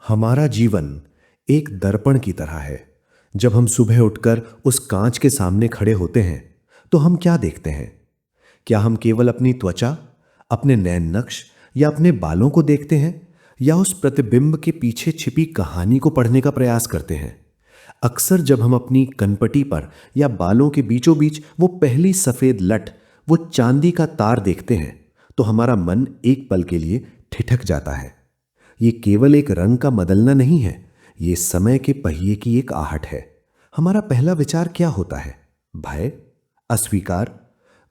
हमारा जीवन एक दर्पण की तरह है। जब हम सुबह उठकर उस कांच के सामने खड़े होते हैं तो हम क्या देखते हैं? क्या हम केवल अपनी त्वचा, अपने नैन नक्श या अपने बालों को देखते हैं, या उस प्रतिबिंब के पीछे छिपी कहानी को पढ़ने का प्रयास करते हैं? अक्सर जब हम अपनी कनपटी पर या बालों के बीचों बीच वो पहली सफेद लट, वो चांदी का तार देखते हैं तो हमारा मन एक पल के लिए ठिठक जाता है। ये केवल एक रंग का बदलना नहीं है, ये समय के पहिए की एक आहट है। हमारा पहला विचार क्या होता है? भय, अस्वीकार,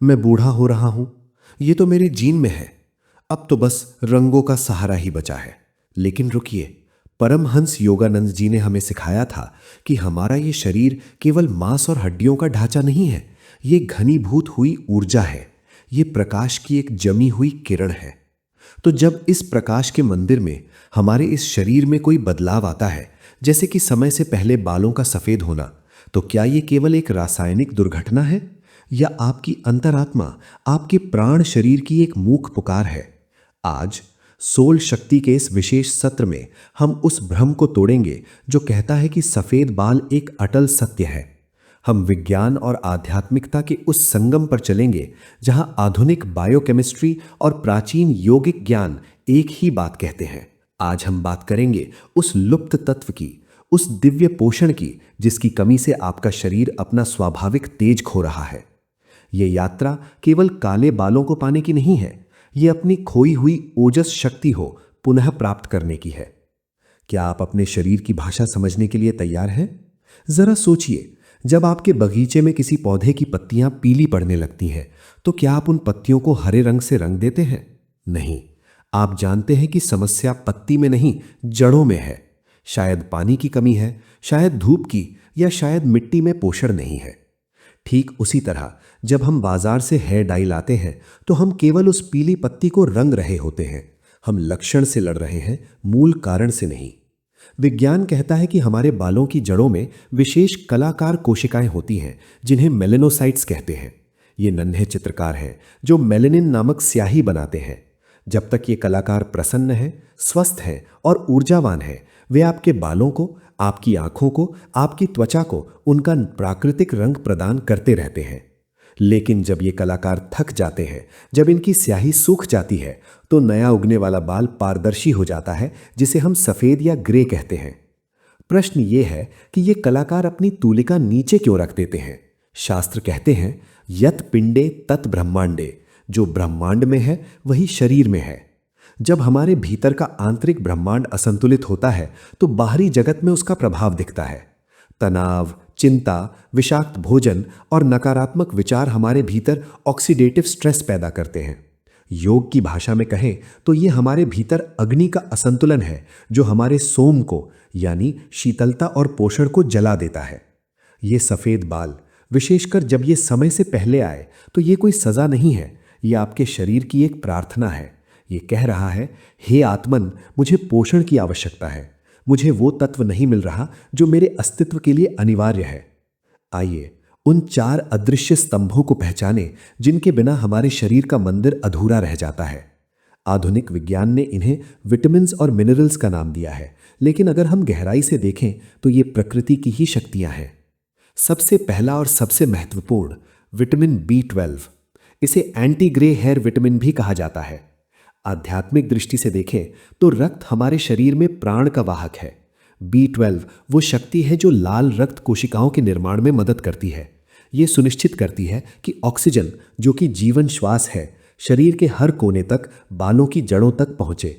मैं बूढ़ा हो रहा हूं, ये तो मेरे जीन में है, अब तो बस रंगों का सहारा ही बचा है। लेकिन रुकिए, परमहंस योगानंद जी ने हमें सिखाया था कि हमारा ये शरीर केवल मांस और हड्डियों का ढांचा नहीं है, ये घनीभूत हुई ऊर्जा है, ये प्रकाश की एक जमी हुई किरण है। तो जब इस प्रकाश के मंदिर में हमारे इस शरीर में कोई बदलाव आता है, जैसे कि समय से पहले बालों का सफेद होना, तो क्या ये केवल एक रासायनिक दुर्घटना है, या आपकी अंतरात्मा, आपके प्राण शरीर की एक मूक पुकार है? आज सोल शक्ति के इस विशेष सत्र में हम उस भ्रम को तोड़ेंगे जो कहता है कि सफेद बाल एक अटल सत्य है। हम विज्ञान और आध्यात्मिकता के उस संगम पर चलेंगे जहां आधुनिक बायोकेमिस्ट्री और प्राचीन योगिक ज्ञान एक ही बात कहते हैं। आज हम बात करेंगे उस लुप्त तत्व की, उस दिव्य पोषण की जिसकी कमी से आपका शरीर अपना स्वाभाविक तेज खो रहा है। यह यात्रा केवल काले बालों को पाने की नहीं है, यह अपनी खोई हुई ओजस शक्ति हो पुनः प्राप्त करने की है। क्या आप अपने शरीर की भाषा समझने के लिए तैयार हैं? जरा सोचिए, जब आपके बगीचे में किसी पौधे की पत्तियां पीली पड़ने लगती हैं, तो क्या आप उन पत्तियों को हरे रंग से रंग देते हैं? नहीं, आप जानते हैं कि समस्या पत्ती में नहीं, जड़ों में है। शायद पानी की कमी है, शायद धूप की, या शायद मिट्टी में पोषण नहीं है। ठीक उसी तरह जब हम बाजार से हेयर डाई लाते हैं तो हम केवल उस पीली पत्ती को रंग रहे होते हैं। हम लक्षण से लड़ रहे हैं, मूल कारण से नहीं। विज्ञान कहता है कि हमारे बालों की जड़ों में विशेष कलाकार कोशिकाएं होती हैं जिन्हें मेलेनोसाइट्स कहते हैं। ये नन्हे चित्रकार हैं जो मेलेनिन नामक स्याही बनाते हैं। जब तक ये कलाकार प्रसन्न हैं, स्वस्थ हैं और ऊर्जावान हैं, वे आपके बालों को, आपकी आंखों को, आपकी त्वचा को उनका प्राकृतिक रंग प्रदान करते रहते हैं। लेकिन जब ये कलाकार थक जाते हैं, जब इनकी स्याही सूख जाती है, तो नया उगने वाला बाल पारदर्शी हो जाता है, जिसे हम सफेद या ग्रे कहते हैं। प्रश्न ये है कि ये कलाकार अपनी तूलिका नीचे क्यों रख देते हैं? शास्त्र कहते हैं, यत पिंडे तत् ब्रह्मांडे, जो ब्रह्मांड में है वही शरीर में है। जब हमारे भीतर का आंतरिक ब्रह्मांड असंतुलित होता है तो बाहरी जगत में उसका प्रभाव दिखता है। तनाव, चिंता, विषाक्त भोजन और नकारात्मक विचार हमारे भीतर ऑक्सीडेटिव स्ट्रेस पैदा करते हैं। योग की भाषा में कहें तो ये हमारे भीतर अग्नि का असंतुलन है जो हमारे सोम को, यानी शीतलता और पोषण को जला देता है। ये सफेद बाल, विशेषकर जब ये समय से पहले आए, तो ये कोई सजा नहीं है, ये आपके शरीर की एक प्रार्थना है। ये कह रहा है, हे आत्मन, मुझे पोषण की आवश्यकता है, मुझे वो तत्व नहीं मिल रहा जो मेरे अस्तित्व के लिए अनिवार्य है। आइए उन 4 अदृश्य स्तंभों को पहचाने जिनके बिना हमारे शरीर का मंदिर अधूरा रह जाता है। आधुनिक विज्ञान ने इन्हें विटामिन्स और मिनरल्स का नाम दिया है, लेकिन अगर हम गहराई से देखें तो ये प्रकृति की ही शक्तियां हैं। सबसे पहला और सबसे महत्वपूर्ण विटामिन B12, इसे एंटी ग्रे हेयर विटामिन भी कहा जाता है। आध्यात्मिक दृष्टि से देखें तो रक्त हमारे शरीर में प्राण का वाहक है। B12 वो शक्ति है जो लाल रक्त कोशिकाओं के निर्माण में मदद करती है। ये सुनिश्चित करती है कि ऑक्सीजन, जो कि जीवन श्वास है, शरीर के हर कोने तक, बालों की जड़ों तक पहुंचे।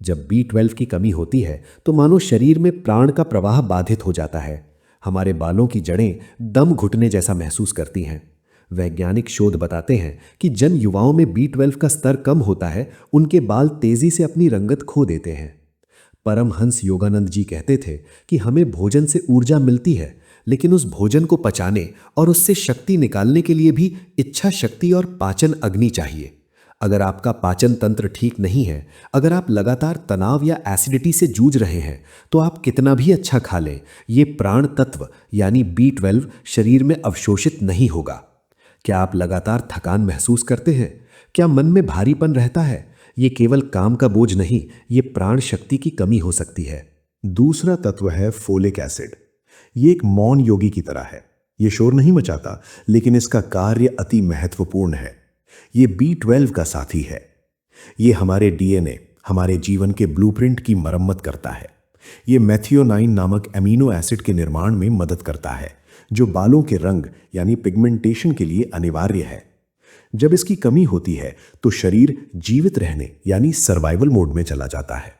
जब B12 की कमी होती है तो मानो शरीर में प्राण का प्रवाह बाधित हो जाता है। हमारे बालों की जड़ें दम घुटने जैसा महसूस करती हैं। वैज्ञानिक शोध बताते हैं कि जिन युवाओं में B12 का स्तर कम होता है, उनके बाल तेजी से अपनी रंगत खो देते हैं। परमहंस योगानंद जी कहते थे कि हमें भोजन से ऊर्जा मिलती है, लेकिन उस भोजन को पचाने और उससे शक्ति निकालने के लिए भी इच्छा शक्ति और पाचन अग्नि चाहिए। अगर आपका पाचन तंत्र ठीक नहीं है, अगर आप लगातार तनाव या एसिडिटी से जूझ रहे हैं, तो आप कितना भी अच्छा खा लें, ये प्राण तत्व यानी B12 शरीर में अवशोषित नहीं होगा। क्या आप लगातार थकान महसूस करते हैं? क्या मन में भारीपन रहता है? ये केवल काम का बोझ नहीं, ये प्राण शक्ति की कमी हो सकती है। दूसरा तत्व है फोलिक एसिड। ये एक मौन योगी की तरह है। ये शोर नहीं मचाता, लेकिन इसका कार्य अति महत्वपूर्ण है। ये B12 का साथी है। ये हमारे डीएनए, हमारे जीवन के ब्लूप्रिंट की मरम्मत करता है। ये मेथियोनाइन नामक एमिनो एसिड के निर्माण में मदद करता है, जो बालों के रंग यानी पिगमेंटेशन के लिए अनिवार्य है। जब इसकी कमी होती है तो शरीर जीवित रहने यानी सर्वाइवल मोड में चला जाता है।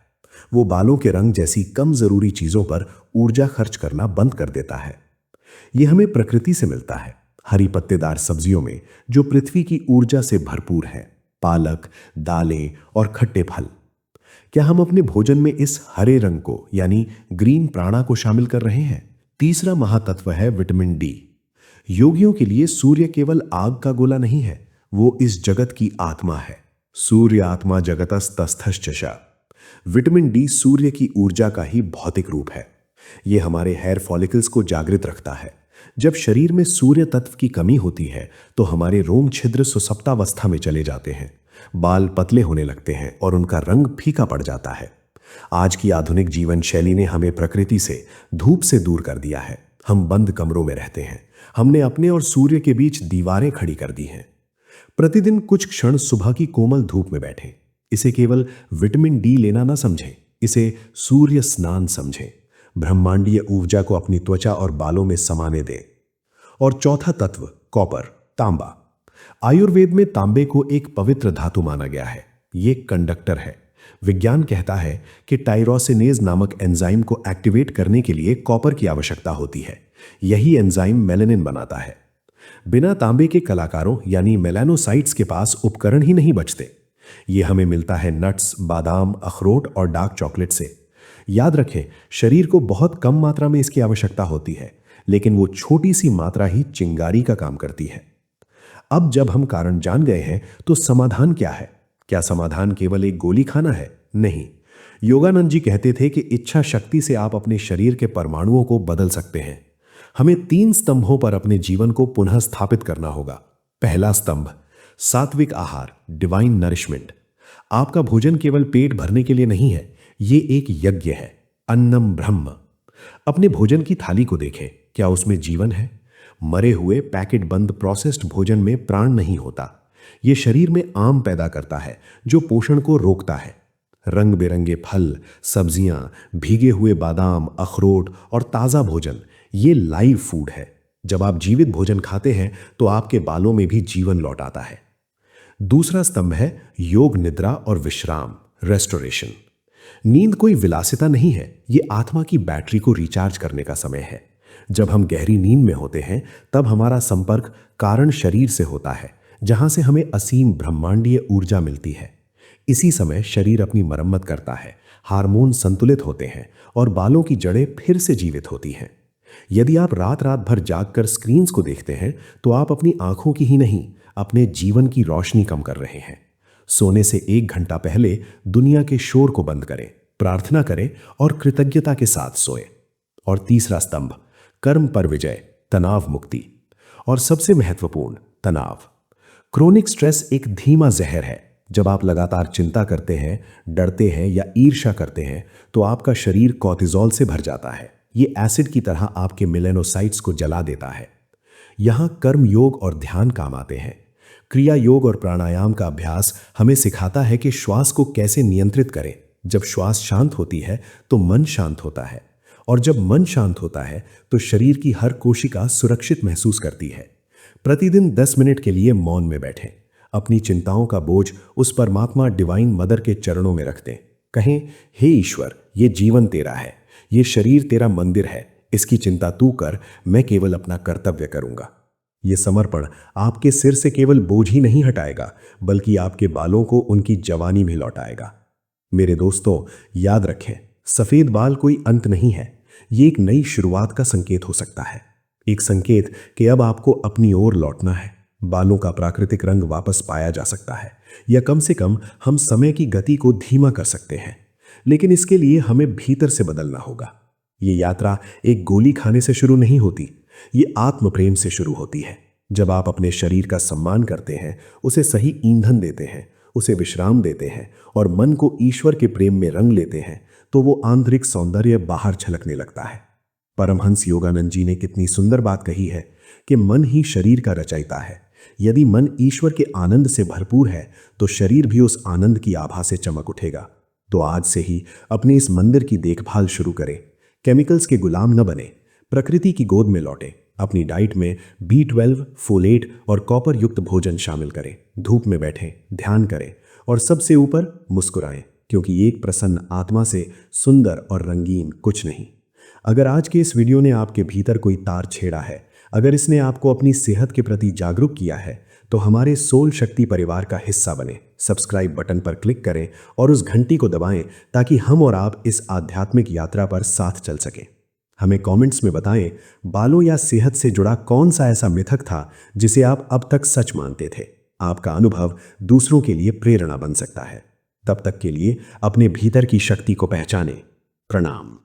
वो बालों के रंग जैसी कम जरूरी चीजों पर ऊर्जा खर्च करना बंद कर देता है। ये हमें प्रकृति से मिलता है, हरी पत्तेदार सब्जियों में जो पृथ्वी की ऊर्जा से भरपूर है, पालक, दालें और खट्टे फल। क्या हम अपने भोजन में इस हरे रंग को यानी ग्रीन प्राणा को शामिल कर रहे हैं? तीसरा महातत्व है विटामिन डी। योगियों के लिए सूर्य केवल आग का गोला नहीं है, वो इस जगत की आत्मा है। सूर्य आत्मा जगतस्तस्थश्च। विटामिन डी सूर्य की ऊर्जा का ही भौतिक रूप है। ये हमारे हेयर फॉलिकल्स को जागृत रखता है। जब शरीर में सूर्य तत्व की कमी होती है तो हमारे रोम छिद्र सुसप्तावस्था में चले जाते हैं, बाल पतले होने लगते हैं और उनका रंग फीका पड़ जाता है। आज की आधुनिक जीवन शैली ने हमें प्रकृति से, धूप से दूर कर दिया है। हम बंद कमरों में रहते हैं। हमने अपने और सूर्य के बीच दीवारें खड़ी कर दी हैं। प्रतिदिन कुछ क्षण सुबह की कोमल धूप में बैठें। इसे केवल विटामिन डी लेना ना समझें, इसे सूर्य स्नान समझें। ब्रह्मांडीय ऊर्जा को अपनी त्वचा और बालों में समाने दें। और चौथा तत्व कॉपर, तांबा। आयुर्वेद में तांबे को एक पवित्र धातु माना गया है। ये कंडक्टर है। विज्ञान कहता है कि टायरोसिनेज नामक एंजाइम को एक्टिवेट करने के लिए कॉपर की आवश्यकता होती है। यही एंजाइम मेलानिन बनाता है। बिना तांबे के कलाकारों यानी मेलानोसाइट्स के पास उपकरण ही नहीं बचते। ये हमें मिलता है नट्स, बादाम, अखरोट और डार्क चॉकलेट से। याद रखें, शरीर को बहुत कम मात्रा में इसकी आवश्यकता होती है, लेकिन वो छोटी सी मात्रा ही चिंगारी का काम करती है। अब जब हम कारण जान गए हैं तो समाधान क्या है? क्या समाधान केवल एक गोली खाना है? नहीं। योगानंद जी कहते थे कि इच्छा शक्ति से आप अपने शरीर के परमाणुओं को बदल सकते हैं। हमें 3 स्तंभों पर अपने जीवन को पुनः स्थापित करना होगा। पहला स्तंभ, सात्विक आहार, डिवाइन नरिशमेंट। आपका भोजन केवल पेट भरने के लिए नहीं है, ये एक यज्ञ है। अन्नम ब्रह्म। अपने भोजन की थाली को देखें, क्या उसमें जीवन है? मरे हुए पैकेट बंद प्रोसेस्ड भोजन में प्राण नहीं होता। ये शरीर में आम पैदा करता है जो पोषण को रोकता है। रंग बिरंगे फल, सब्जियां, भीगे हुए बादाम, अखरोट और ताजा भोजन, ये लाइव फूड है। जब आप जीवित भोजन खाते हैं तो आपके बालों में भी जीवन लौट आता है। दूसरा स्तंभ है योग, निद्रा और विश्राम, रेस्टोरेशन। नींद कोई विलासिता नहीं है, ये आत्मा की बैटरी को रिचार्ज करने का समय है। जब हम गहरी नींद में होते हैं तब हमारा संपर्क कारण शरीर से होता है, जहां से हमें असीम ब्रह्मांडीय ऊर्जा मिलती है। इसी समय शरीर अपनी मरम्मत करता है, हार्मोन संतुलित होते हैं और बालों की जड़ें फिर से जीवित होती हैं। यदि आप रात रात भर जागकर स्क्रीन्स को देखते हैं तो आप अपनी आंखों की ही नहीं, अपने जीवन की रोशनी कम कर रहे हैं। सोने से 1 घंटा पहले दुनिया के शोर को बंद करें, प्रार्थना करें और कृतज्ञता के साथ सोएं। और तीसरा स्तंभ, कर्म पर विजय, तनाव मुक्ति। और सबसे महत्वपूर्ण, तनाव। क्रोनिक स्ट्रेस एक धीमा जहर है। जब आप लगातार चिंता करते हैं, डरते हैं या ईर्ष्या करते हैं तो आपका शरीर कॉर्टिजोल से भर जाता है। ये एसिड की तरह आपके मेलानोसाइट्स को जला देता है। यहां कर्म योग और ध्यान काम आते हैं। क्रिया योग और प्राणायाम का अभ्यास हमें सिखाता है कि श्वास को कैसे नियंत्रित करें। जब श्वास शांत होती है तो मन शांत होता है, और जब मन शांत होता है तो शरीर की हर कोशिका सुरक्षित महसूस करती है। प्रतिदिन 10 मिनट के लिए मौन में बैठें। अपनी चिंताओं का बोझ उस परमात्मा डिवाइन मदर के चरणों में रख दें। कहें, हे ईश्वर, ये जीवन तेरा है, ये शरीर तेरा मंदिर है, इसकी चिंता तू कर, मैं केवल अपना कर्तव्य करूंगा। ये समर्पण आपके सिर से केवल बोझ ही नहीं हटाएगा, बल्कि आपके बालों को उनकी जवानी में लौटाएगा। मेरे दोस्तों, याद रखें, सफेद बाल कोई अंत नहीं है, ये एक नई शुरुआत का संकेत हो सकता है। एक संकेत कि अब आपको अपनी ओर लौटना है। बालों का प्राकृतिक रंग वापस पाया जा सकता है, या कम से कम हम समय की गति को धीमा कर सकते हैं। लेकिन इसके लिए हमें भीतर से बदलना होगा। ये यात्रा एक गोली खाने से शुरू नहीं होती, ये आत्म प्रेम से शुरू होती है। जब आप अपने शरीर का सम्मान करते हैं, उसे सही ईंधन देते हैं, उसे विश्राम देते हैं और मन को ईश्वर के प्रेम में रंग लेते हैं, तो वो आंतरिक सौंदर्य बाहर झलकने लगता है। परमहंस योगानंद जी ने कितनी सुंदर बात कही है कि मन ही शरीर का रचयिता है। यदि मन ईश्वर के आनंद से भरपूर है तो शरीर भी उस आनंद की आभा से चमक उठेगा। तो आज से ही अपने इस मंदिर की देखभाल शुरू करें। केमिकल्स के गुलाम न बने, प्रकृति की गोद में लौटें। अपनी डाइट में B12, फोलेट और कॉपर युक्त भोजन शामिल करें। धूप में बैठें, ध्यान करें और सबसे ऊपर मुस्कुराएं, क्योंकि एक प्रसन्न आत्मा से सुंदर और रंगीन कुछ नहीं। अगर आज के इस वीडियो ने आपके भीतर कोई तार छेड़ा है, अगर इसने आपको अपनी सेहत के प्रति जागरूक किया है, तो हमारे सोल शक्ति परिवार का हिस्सा बने। सब्सक्राइब बटन पर क्लिक करें और उस घंटी को दबाएं ताकि हम और आप इस आध्यात्मिक यात्रा पर साथ चल सकें। हमें कमेंट्स में बताएं, बालों या सेहत से जुड़ा कौन सा ऐसा मिथक था जिसे आप अब तक सच मानते थे। आपका अनुभव दूसरों के लिए प्रेरणा बन सकता है। तब तक के लिए अपने भीतर की शक्ति को पहचानें। प्रणाम।